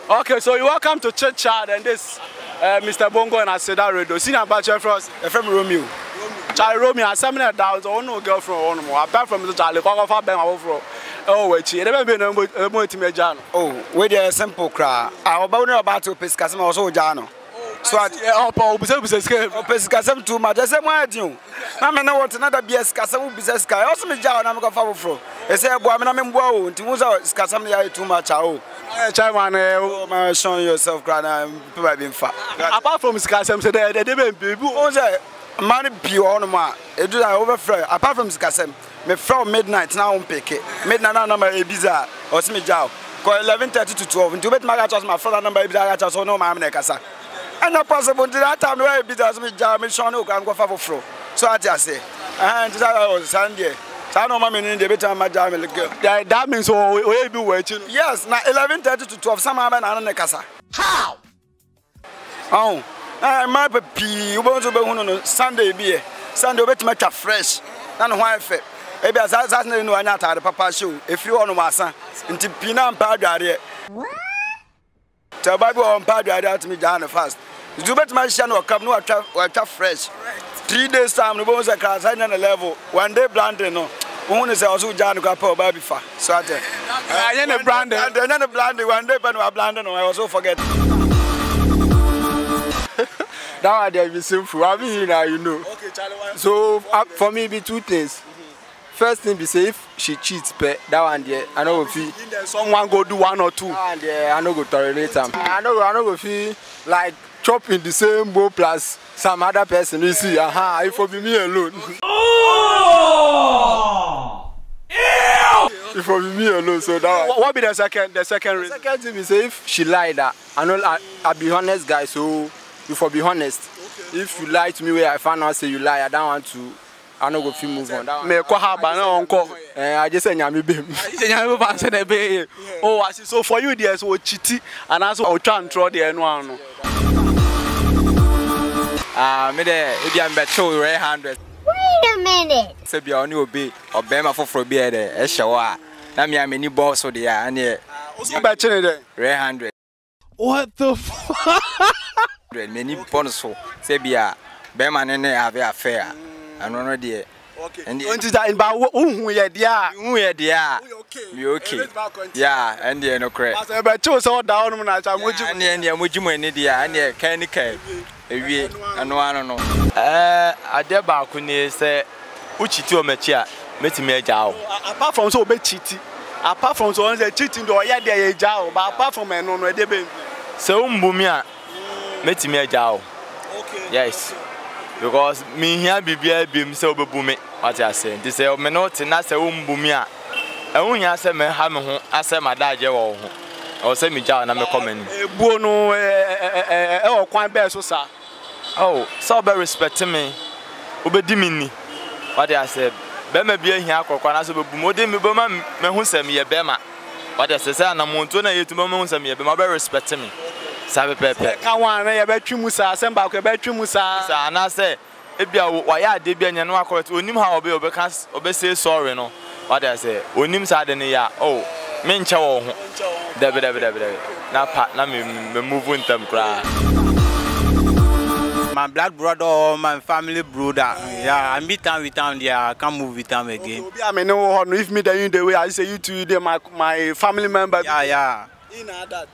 Okay, so you welcome to Chit Chat and this Mr. Bongo and Aseda Radio. Senior Bachelor Frost. From Romeo. Charlie Romeo, I'm 7,000 or no girlfriend or no. Apart from the Charlie, oh, wait, you never been a multi-major. Oh, with a simple cry. I about to Pescasm also, Jano. So I Pescasm too much. I said, why do you? I know what another BS Casam business guy. Also, me John, I'm going to follow through. They say, well, I'm woe to use our Casam too much. Oh, my son, yourself, Grana, being fat. Apart from Casam, said they didn't be money pure on my overflow. Apart from Casam, me from midnight now on pick it. Midnight number a bizarre or Smith Jow. 11:30 to 12. And to bet my my father number is I no mamma Necasa. And not possible to that time where it does me jam and Sean Oak and go for flow. So I just say, and I was Sunday. I know my man in the better my jam. That means we'll be waiting. Yes, now 11:30 to 12. Some man on the casa. How? Oh, my baby, you want to be on Sunday beer. Sunday bet make a fresh. And why fit? Maybe as I know I not had a papa show. If you want my son, into Pina and Padre. Tell Bible on Padre to me down fast. You bet my son will come no fresh. 3 days time, the bones are class, I on a level. One day blinding, no. One is also John Grappa baby fa. So I ain't a brand and then a blind one day, but I blinded, I also forget. Now I dare be simple. I mean, you know. So for me, be two things. First thing be say if she cheats, but that one there, I know if someone go do 1 or 2. And I know go tolerate them. I know go feel like chopping the same bowl plus some other person. You see, it for be me alone. Oh! It for be me alone. So that what be the second reason? The second thing be say if she lied, I know I be honest guy, so you for be honest. Okay. If you lie to me where I found out say you lie, I don't want to. I no go feel move on. Me kwa haba na onko. I just say nyame bem. Say nyame ba say na be. Oh, I see. So for you there so chiti and also o try and throw there no ano. Me there e bia mbecho 100. Wait a minute. Say bia oni obi obema foforo bia there e hyewo a na me amani boss so there and e so be chine there 100. What the fuck? Many pon so say bia be man ne have affair. I don't know there. Okay. And that in about who ye dia. Who ye dia. You okay? Yeah, and there no correct. I bet you so down na cha moju. And there moju ni dia and there can ewie ano no. Ade ba ku ni say uchiti o mechi a metimi agya o. Apart from so be cheating. Apart from so on the cheating do ye there ye agya o. But apart from no e dey be. Se umbumi a metimi agya o. Okay. Yes. Because me here bibia bim se obebume what I say they say me no tina se umbumi a ehun se me ha me ho ase madaje wo ho o se mi ja na me comment ebuo no o kwan be so sa oh so be respect me obedi mi ni what I say be ma bia hia akokwa na so bebu mo de me be ma me hu se me ye be ma what I say na monto na yetu me hu se me ye be ma be respect me. Sabe pepe ka wan na ye betwi musa semba ko betwi musa sa na say e bia wa ya de bia nya no akorete onim ha obeka say sorry no what I say onim sa de ne ya oh me nche wo ho debe na pa na me move ntem kra my blood brother or my family brother yeah I meet time with them there I can't move with them again obi am no if me then you the way I say you to them my family member yeah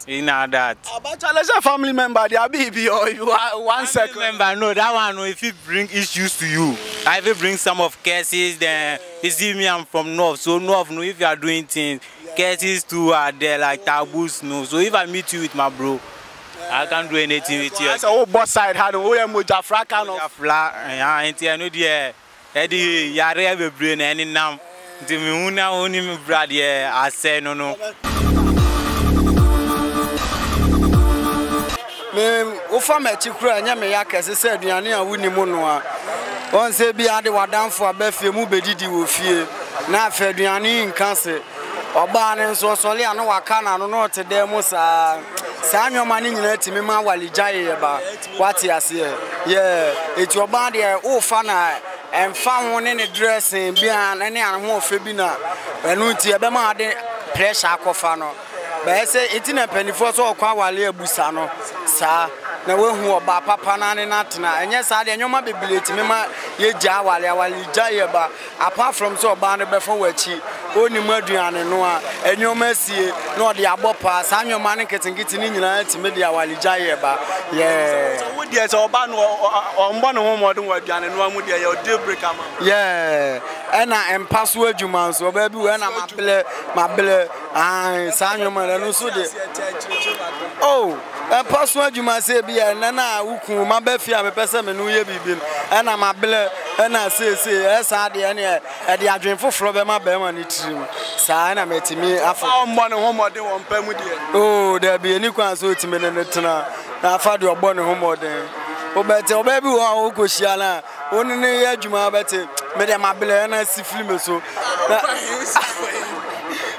In that. About challenge a family member, they are baby or you are 1 second. Member, no, that one. No, if it bring issues to you, I will bring some of cases. Then you see me, I'm from North, so North. No, if you are doing things, cases too are there like taboos. No, so if I meet you with my bro, I can't do anything with you. That's a whole both side. How the whole moja fraka no. Yeah, I know the Eddie yare have a brain any now. The me una only me brother. I say no. Me ofa mechi kura nya me yakese se aduane a wuni mu no a on se bi ade wadanfo abafie mu bedidi wo fie na afa aduane nka se oba ne nso so le ano waka na no no te dem sa nyoma ne nyina timi ma walijaye ba wati ase yeah eti oba de ofa na emfa ho ne dressing bia na ne an ho ofa bi na enu ti ebe ma ade pressure akofa no But say it in a penny for so kwa wale abusano sa na we hu oba papa na ne natena enye sa de nyoma bebileti me ma ye gya wale gya ye ba apart from so oba ne befo wachi oni mu aduane no a enyoma sie na ode abopa sa nyoma ne ketingiti ni nyina ti me de wale gya ye ba yeah so wo de so oba no ombo no ho modun wa aduane no amu de ye deal breaker ma yeah ena empaso adwuma so oba bi we na mabele sa nyoma no so de oh empaso adwuma se bi na ukun ma ba fi a me pese me no ye bibim ena mabele ena se esa de ene e de adwen foforo be ma ba ma ni tirim sa na metimi afa ombo no ho modun won pa mu de oh da bi eni kwan so timi ne tena na afa de ogbo ne ho modun obete obabi wo okoshia na oni ne ye adwuma bete me de mabele na si film so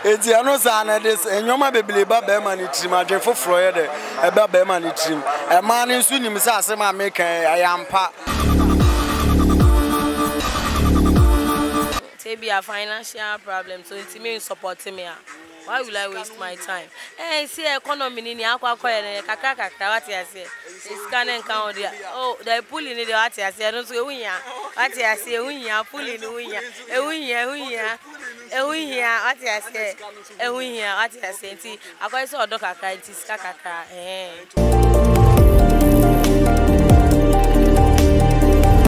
eti ano sa na des enyoma bebele ba ba ma ni trim adwen foforo ye de e ba ma ni trim e ma ni nsu nim sa ase ma mekan ayampa say be a financial problem so it mean support me. Why will I waste my time? Eh, see economy ni akwa kaka what you say. It's can count there. Oh, they pulling it what you say. Don't say unya. What you say unya pulling unya. Unya. What you say? Unya what you say. Akwa so odo kaka it is kaka.